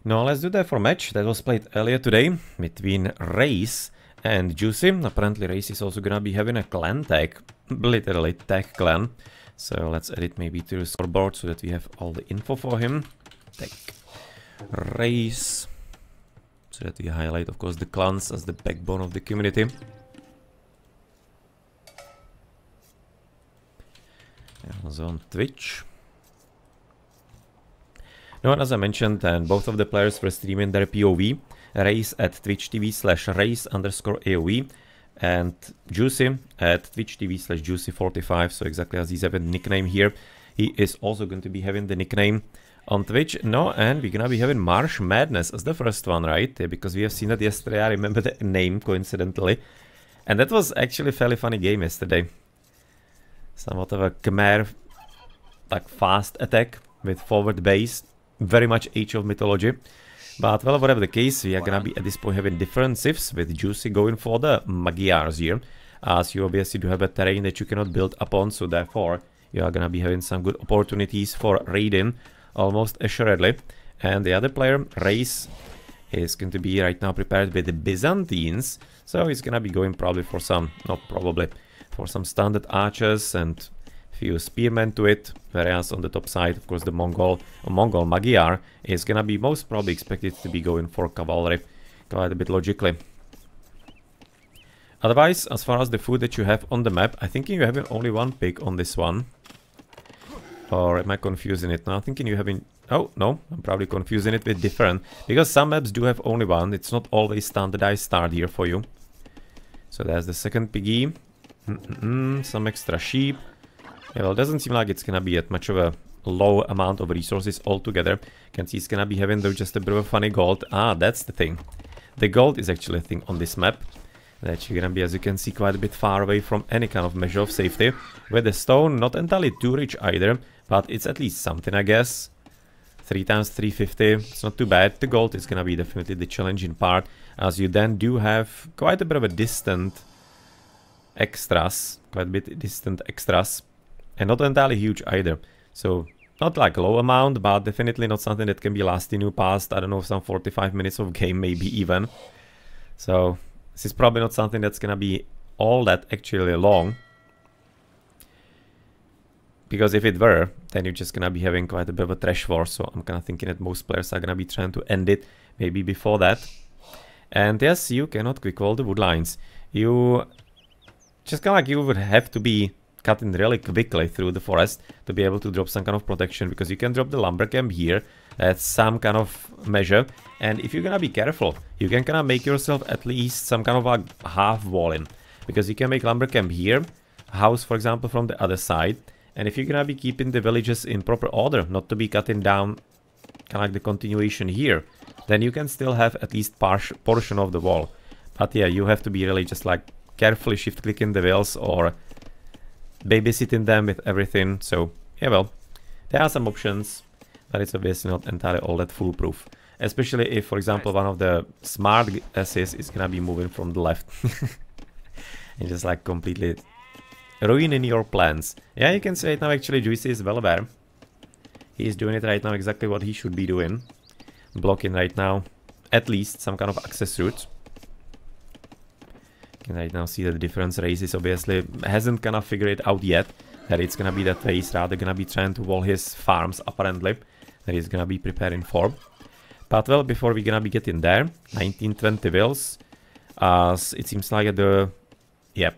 Now let's do that for match that was played earlier today between Race and Juicy. Apparently Race is also gonna be having a clan tag, literally tag clan. So let's edit maybe to the scoreboard so that we have all the info for him. Tag Race. So that we highlight, of course, the clans as the backbone of the community. Also on Twitch. Now, as I mentioned, and both of the players were streaming their POV. Race at Twitch TV/race_AOE and Juicy at Twitch TV/Juicy45. So exactly as he's having a nickname here, he is also going to be having the nickname on Twitch. No, and we're gonna be having Marsh Madness as the first one, right? Yeah, because we have seen it yesterday. I remember the name coincidentally, and that was actually a fairly funny game yesterday. Somewhat of a Khmer, like fast attack with forward base, very much Age of Mythology. But well, whatever the case, we are gonna be at this point having different civs with Juicy going for the Magyars here, as you obviously do have a terrain that you cannot build upon, so therefore you are gonna be having some good opportunities for raiding almost assuredly. And the other player, Race, is going to be right now prepared with the Byzantines, so he's gonna be going probably for some, not probably, for some standard archers and few spearmen to it, whereas on the top side, of course, the Mongol Magyar is gonna be most probably expected to be going for cavalry, quite a bit logically. Otherwise, as far as the food that you have on the map, I think you're having only one pig on this one. Or am I confusing it now? I'm thinking you're having... Oh, no, I'm probably confusing it with different, because some maps do have only one. It's not always standardized start here for you. So there's the second piggy. Some extra sheep. Yeah, well, it doesn't seem like it's gonna be at much of a low amount of resources altogether. You can see it's gonna be having though just a bit of a funny gold. Ah, that's the thing. The gold is actually a thing on this map. That you're gonna be, as you can see, quite a bit far away from any kind of measure of safety. With the stone, not entirely too rich either, but it's at least something, I guess. 3 times 350, it's not too bad. The gold is gonna be definitely the challenging part, as you then do have quite a bit of a distant extras, and not entirely huge either. So not like a low amount, but definitely not something that can be lasting you past, I don't know, some 45 minutes of game, maybe even. So this is probably not something that's gonna be all that actually long, because if it were, then you're just gonna be having quite a bit of a trash war. So I'm kind of thinking that most players are gonna be trying to end it maybe before that. And yes, you cannot quick wall the wood lines. You just kind of like you would have to be cutting really quickly through the forest to be able to drop some kind of protection, because you can drop the lumber camp here. That's some kind of measure, and if you're gonna be careful, you can kind of make yourself at least some kind of a half wall in, because you can make lumber camp here, house for example from the other side, and if you're gonna be keeping the villages in proper order, not to be cutting down kind of like the continuation here, then you can still have at least portion of the wall. But yeah, you have to be really just like carefully shift clicking the wheels or babysitting them with everything. So yeah, well, there are some options, but it's obviously not entirely all that foolproof, especially if, for example, one of the smart asses is gonna be moving from the left and just like completely ruining your plans. Yeah, you can say right now actually Juicy is well aware. He's doing it right now exactly what he should be doing, blocking right now at least some kind of access routes. You can right now see that the difference races obviously hasn't kind of figured it out yet, that it's gonna be that way. He's rather gonna be trying to wall his farms apparently, that he's gonna be preparing for. But well, before we're gonna be getting there, 1920 wills, as it seems like yep.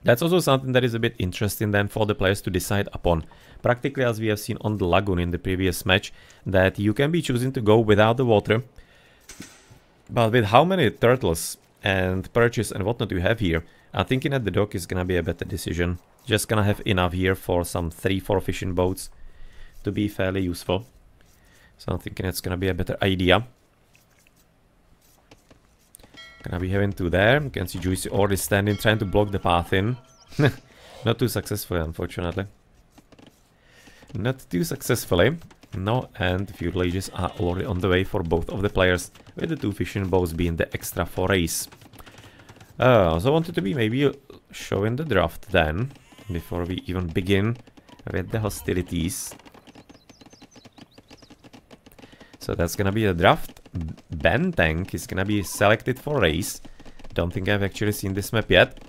That's also something that is a bit interesting then for the players to decide upon. Practically, as we have seen on the lagoon in the previous match, that you can be choosing to go without the water, but with how many turtles and perches and whatnot you have here, I'm thinking that the dock is gonna be a better decision. Just gonna have enough here for some 3-4 fishing boats to be fairly useful. So I'm thinking it's gonna be a better idea. Gonna be having 2 there. You can see Juicy already standing, trying to block the path in. Not too successfully, unfortunately. Not too successfully. No, and a few villages are already on the way for both of the players, with the 2 fishing boats being the extra for race. So I wanted to be maybe showing the draft then, before we even begin with the hostilities. So So that's gonna be a draft. Ben Tank is gonna be selected for race. Don't think I've actually seen this map yet.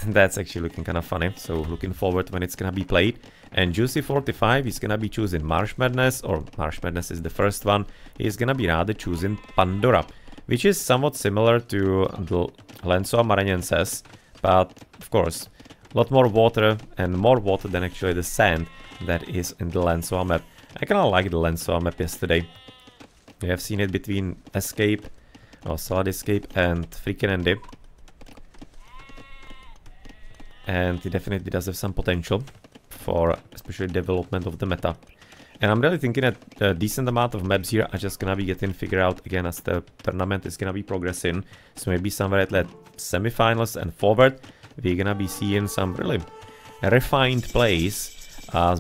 That's actually looking kind of funny. So looking forward when it's gonna be played. And Juicy45 is gonna be choosing Marsh Madness, or Marsh Madness is the first one. He's gonna be rather choosing Pandora, which is somewhat similar to the Lenso Maranhenses, but of course, a lot more water and more water than actually the sand that is in the Lenso map. I kinda like the Lenso map yesterday. We have seen it between Escape, or Solid Escape, and freaking Andy. And it definitely does have some potential for especially development of the meta. And I'm really thinking that a decent amount of maps here are just gonna be getting figured out again as the tournament is gonna be progressing. So maybe somewhere at like semifinals and forward, we're gonna be seeing some really refined plays.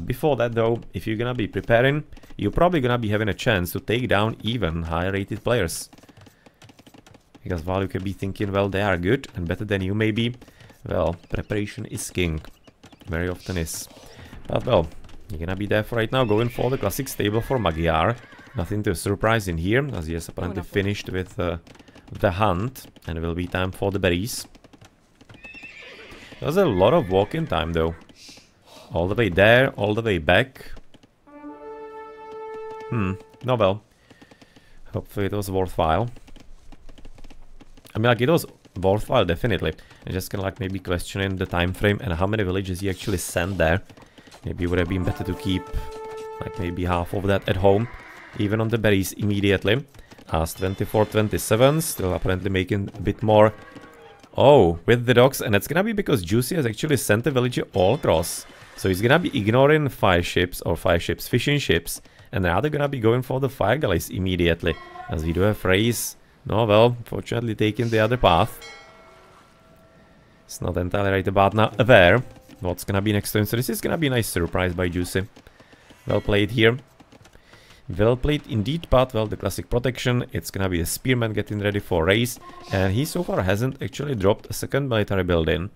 Before that though, if you're gonna be preparing, you're probably gonna be having a chance to take down even higher rated players. Because while you can be thinking, well, they are good and better than you maybe, well, preparation is king. Very often is. But well, you're gonna be there for right now, going for the classic stable for Magyar. Nothing too surprising here, as he has apparently finished with the hunt, and it will be time for the berries. There's a lot of walking time though. All the way there, all the way back. No well. Hopefully it was worthwhile. I mean, like, it was worthwhile, definitely. I'm just kind of like maybe questioning the time frame and how many villages he actually sent there. Maybe it would have been better to keep like maybe half of that at home, even on the berries immediately. As 24-27, still apparently making a bit more. Oh, with the dogs, and it's gonna be because Juicy has actually sent a villager all across. So he's gonna be ignoring fishing ships, and rather gonna be going for the fire galleys immediately. As we do have race. No, well, fortunately taking the other path. It's not entirely right about now there. What's gonna be next turn? So this is gonna be a nice surprise by Juicy. Well played here. Well played indeed, but well, the classic protection. It's gonna be a spearman getting ready for race. And he so far hasn't actually dropped a second military building.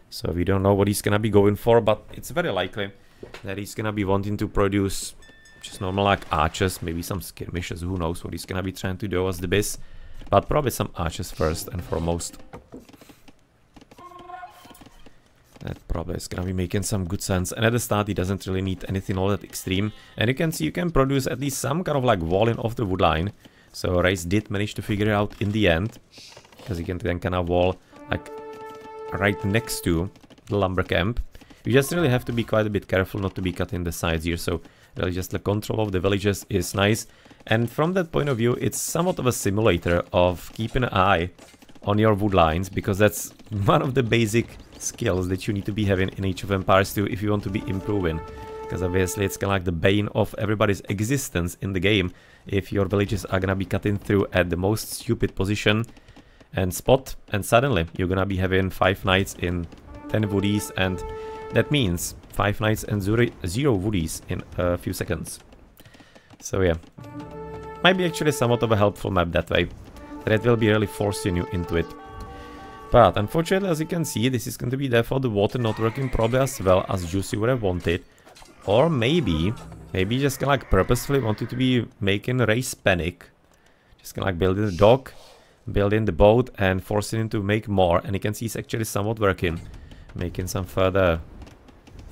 So we don't know what he's gonna be going for, but it's very likely that he's gonna be wanting to produce just normal like archers, maybe some skirmishes, who knows what he's gonna be trying to do as the biz. But probably some archers first and foremost. That probably is gonna be making some good sense. And at the start, he doesn't really need anything all that extreme. And you can see you can produce at least some kind of like walling off the wood line. So Race did manage to figure it out in the end. Because you can then kind of wall like right next to the lumber camp. You just really have to be quite a bit careful not to be cutting the sides here. So really just the control of the villages is nice. And from that point of view, it's somewhat of a simulator of keeping an eye on your wood lines, because that's one of the basic skills that you need to be having in Age of Empires 2 if you want to be improving. Because obviously it's kind of like the bane of everybody's existence in the game if your villages are gonna be cutting through at the most stupid position and spot, and suddenly you're gonna be having 5 knights in 10 woodies, and that means 5 knights and 0 woodies in a few seconds. So yeah, might be actually somewhat of a helpful map that way, that it will be really forcing you into it. But unfortunately, as you can see, this is going to be there for the water not working probably as well as Juicy would have wanted. Or maybe just kind of like purposefully wanted to be making Race panic. Just kind of like building the dock, building the boat and forcing him to make more. And you can see it's actually somewhat working. Making some further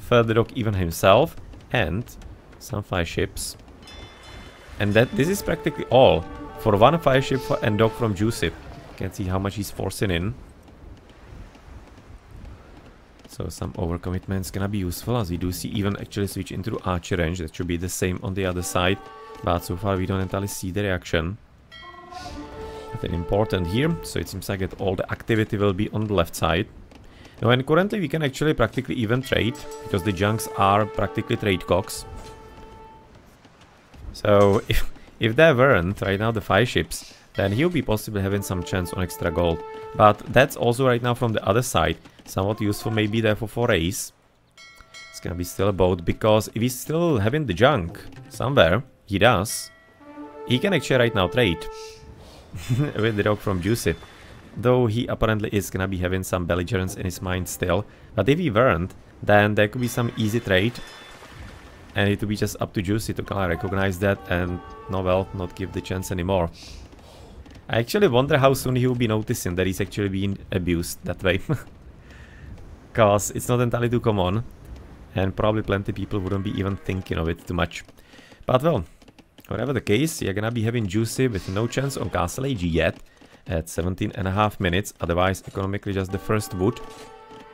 dock even himself, and some fire ships. And this is practically all for one fire ship and dock from Juicy. You can see how much he's forcing in. So some overcommitment is gonna be useful, as we do see even actually switch into archer range. That should be the same on the other side, but so far we don't entirely see the reaction. Nothing important here, so it seems like that all the activity will be on the left side. Now, and currently we can actually practically even trade, because the junks are practically trade cocks. So if there weren't right now the fire ships, then he'll be possibly having some chance on extra gold. But that's also right now from the other side somewhat useful, maybe therefore for Race. It's gonna be still a boat, because if he's still having the junk somewhere, he does, he can actually right now trade with the dog from Juicy. Though he apparently is gonna be having some belligerence in his mind still. But if he weren't, then there could be some easy trade. And it will be just up to Juicy to kind of recognize that and, no, well, not give the chance anymore. I actually wonder how soon he will be noticing that he's actually being abused that way. Because it's not entirely too common. And probably plenty of people wouldn't be even thinking of it too much. But well, whatever the case, you're gonna be having Juicy with no chance on Castle AG yet. At 17.5 minutes, otherwise economically just the first wood.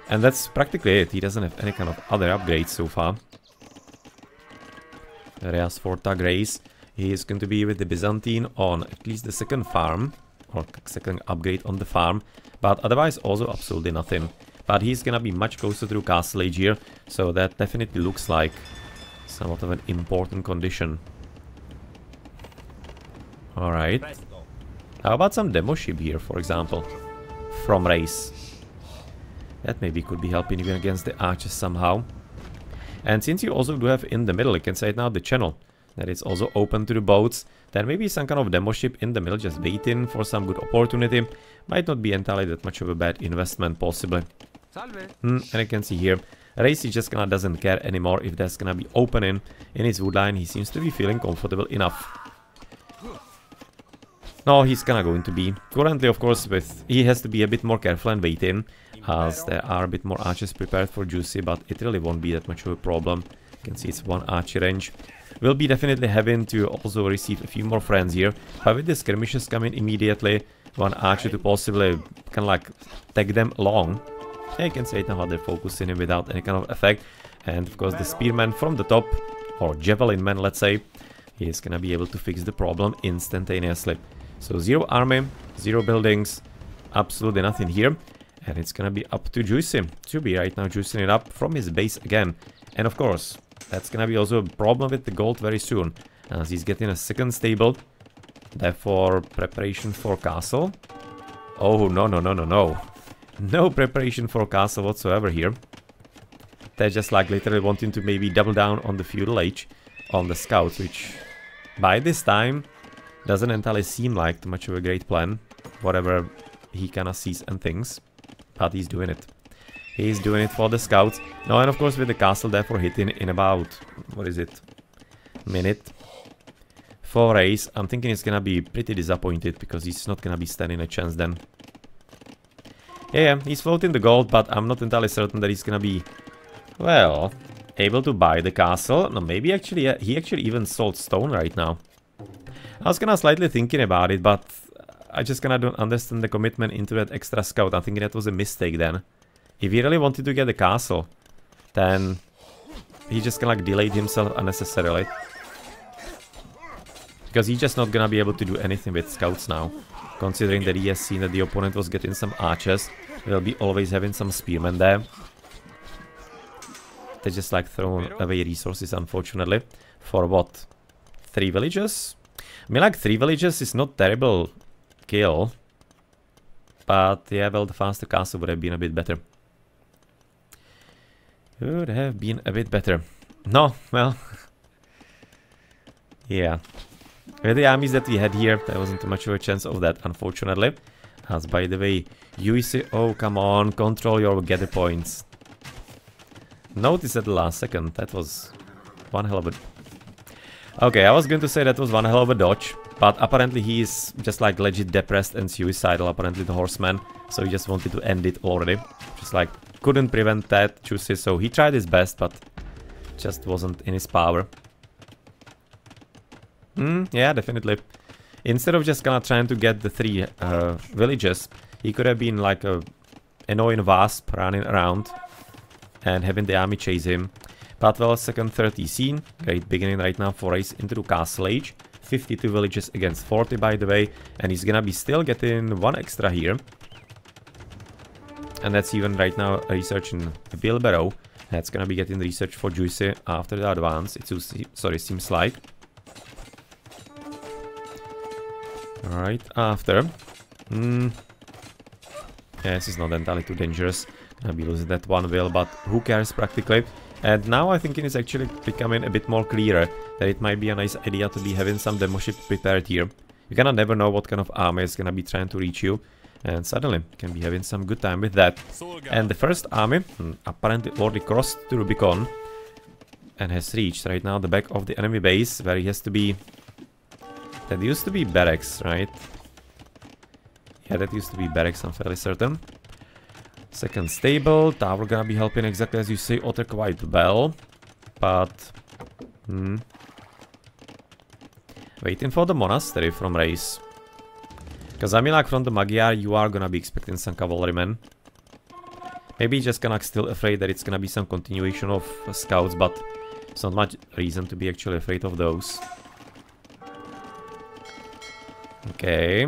And that's practically it. He doesn't have any kind of other upgrades so far. Areas for Tag Race. He is going to be with the Byzantine on at least the second farm, or second upgrade on the farm, but otherwise also absolutely nothing. But he's gonna be much closer to Castle Age here, so that definitely looks like somewhat of an important condition. Alright. How about some demo ship here, for example, from race? That maybe could be helping even against the archers somehow. And since you also do have in the middle, you can say it now, the channel, that is also open to the boats, then maybe some kind of demo ship in the middle, just waiting for some good opportunity. Might not be entirely that much of a bad investment, possibly. And you can see here, Race he just kinda doesn't care anymore if there's gonna be opening in his woodline. He seems to be feeling comfortable enough. No, he's kinda going to be. Currently, of course, he has to be a bit more careful and waiting, as there are a bit more archers prepared for Juicy, but it really won't be that much of a problem. You can see it's one archer range. We'll be definitely having to also receive a few more friends here, but with the skirmishes coming immediately, one archer to possibly kind of like tag them along. Yeah, you can say it now how they're focusing him without any kind of effect. And of course the spearman from the top, or javelin man, let's say, he is gonna be able to fix the problem instantaneously. So 0 army, 0 buildings, absolutely nothing here. And it's gonna be up to Juicy to be right now juicing it up from his base again. And of course, that's gonna be also a problem with the gold very soon, as he's getting a second stable. Therefore, preparation for castle. Oh, no, no, no, no, no. No preparation for castle whatsoever here. They're just like literally wanting to maybe double down on the feudal age, on the scouts, which by this time doesn't entirely seem like too much of a great plan, whatever he kinda sees and thinks, but he's doing it. He's doing it for the scouts. No, and of course with the castle therefore hitting in about, what is it, minute for Race. I'm thinking he's gonna be pretty disappointed, because he's not gonna be standing a chance then. Yeah, he's floating the gold, but I'm not entirely certain that he's gonna be, well, able to buy the castle. No, maybe actually, yeah, he actually even sold stone right now. I was kinda slightly thinking about it, but I just kinda don't understand the commitment into that extra scout. I'm thinking that was a mistake then. If he really wanted to get the castle, then he just kinda like delayed himself unnecessarily. Because he's just not gonna be able to do anything with scouts now. Considering that he has seen that the opponent was getting some archers, they'll be always having some spearmen there. They just like thrown away resources, unfortunately. For what? 3 villages? I mean, like 3 villages is not terrible kill. But yeah, well, the faster castle would have been a bit better. Would have been a bit better. No, well. Yeah. With the armies that we had here, there wasn't too much of a chance of that, unfortunately. As by the way, UEC, oh come on, control your gather points. Notice at the last second, that was one hell of a... Okay, I was going to say that was one hell of a dodge, but apparently he is just like legit depressed and suicidal, apparently the horseman. So he just wanted to end it already. Just like, couldn't prevent that, Juicy, so he tried his best, but just wasn't in his power. Yeah, definitely. Instead of just kinda trying to get the 3 villages, he could have been like a annoying wasp running around and having the army chase him. But well, second 30 scene. Great beginning right now for Race into the castle age. 52 villages against 40, by the way. And he's gonna be still getting 1 extra here. And that's even right now research in Bilbero. That's gonna be getting research for Juicy after the advance. It seems like. Right after. Yeah, this is not entirely too dangerous. Gonna be losing that 1 will, but who cares practically. And now I think it is actually becoming a bit more clearer that it might be a nice idea to be having some demo ship prepared here. You kinda never know what kind of army is gonna be trying to reach you. And suddenly you can be having some good time with that. And the first army apparently already crossed the Rubicon. and has reached right now the back of the enemy base, where he has to be... That used to be barracks, right? Yeah, that used to be barracks, I'm fairly certain. Second stable, tower gonna be helping exactly as you say, Otter quite well. But... Waiting for the monastery from Race. Because I mean, like, from the Magyar, you are gonna be expecting some cavalrymen. Maybe just kinda still afraid that it's gonna be some continuation of scouts, but it's not much reason to be actually afraid of those. Okay,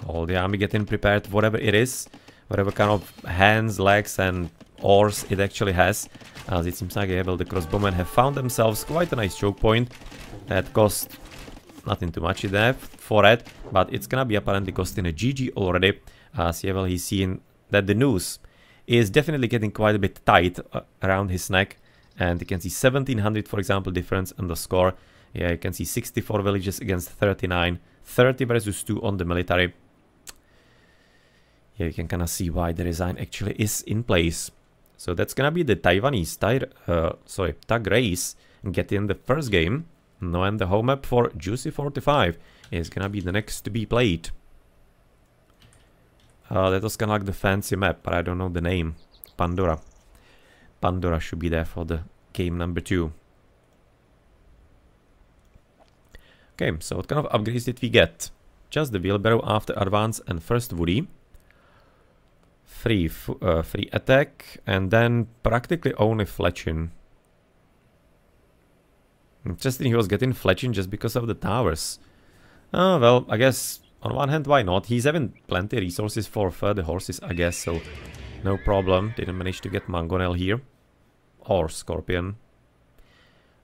all the army getting prepared, whatever it is, whatever kind of hands, legs and oars it actually has. As it seems like the crossbowmen have found themselves quite a nice choke point that cost nothing too much in depth for it, but it's gonna be apparently costing a GG already. As he's seeing that the noose is definitely getting quite a bit tight around his neck, and you can see 1700, for example, difference in the score. Yeah, you can see 64 villages against 39, 30 versus 2 on the military. Yeah, you can kind of see why the resign actually is in place. So that's gonna be the Taiwanese tag race getting the first game. No, and the home map for Juicy45 is gonna be the next to be played. That was kind of like the fancy map, but I don't know the name. Pandora. Pandora should be there for the game number 2. Okay, so what kind of upgrades did we get? Just the wheelbarrow after advance and first woody. Free attack, and then practically only fletching. Interesting, he was getting fletching just because of the towers. Oh, well, I guess on one hand, why not? He's having plenty of resources for further horses, I guess, so no problem. Didn't manage to get Mangonel here. Or Scorpion.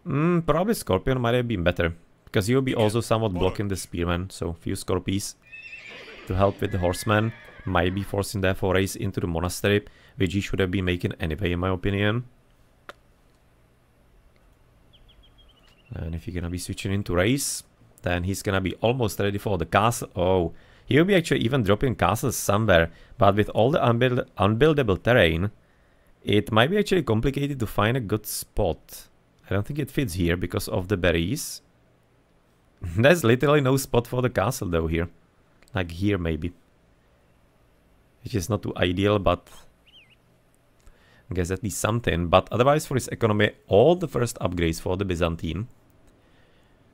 Probably Scorpion might have been better, because he will be also somewhat blocking the spearmen, so few Scorpies to help with the horsemen. Might be forcing therefore Race into the monastery, which he should have been making anyway, in my opinion. And if you're gonna be switching into Race, then he's gonna be almost ready for the castle. Oh, he'll be actually even dropping castles somewhere, but with all the unbuildable terrain, it might be actually complicated to find a good spot. I don't think it fits here because of the berries. There's literally no spot for the castle though here. Like here maybe. Which is not too ideal, but I guess at least something. But otherwise for his economy, all the first upgrades for the Byzantine.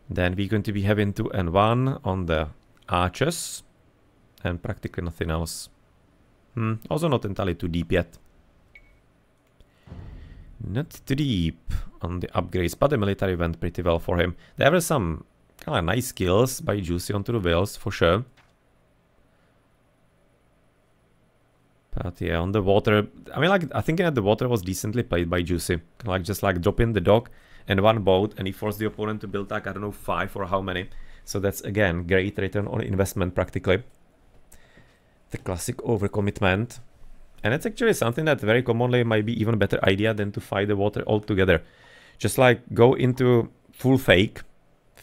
Then we're going to be having 2 and 1 on the archers. And practically nothing else. Also not entirely too deep yet. Not too deep on the upgrades, but the military went pretty well for him. There were some kind of nice skills by Juicy onto the whales, for sure. But yeah, on the water, I mean, like, I think the water was decently played by Juicy. Like, just like dropping the dock and 1 boat, and he forced the opponent to build like, I don't know, 5 or how many. So that's, again, great return on investment, practically. The classic overcommitment. And it's actually something that very commonly might be even a better idea than to fight the water altogether. Just like, go into full fake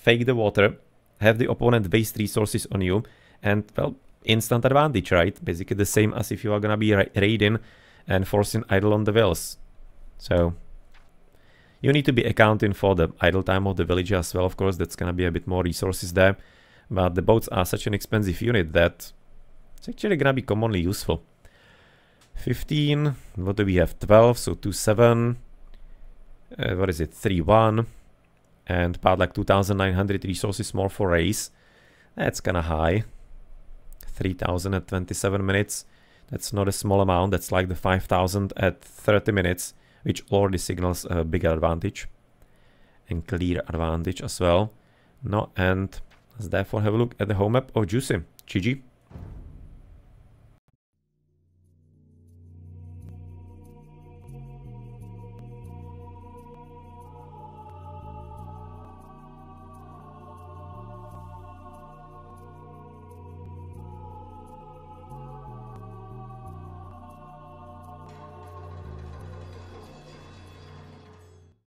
the water, have the opponent waste resources on you, and, well, instant advantage, right? Basically the same as if you are gonna be raiding and forcing idle on the whales. So you need to be accounting for the idle time of the village as well, of course. That's gonna be a bit more resources there, but the boats are such an expensive unit that it's actually gonna be commonly useful. 15, what do we have? 12, so 2-7, what is it? 3-1, and about like 2,900 resources more for Race. That's kinda high. 3,000 at 27 minutes. That's not a small amount. That's like the 5,000 at 30 minutes, which already signals a bigger advantage and clear advantage as well. No, and let's therefore have a look at the home map of Juicy. GG.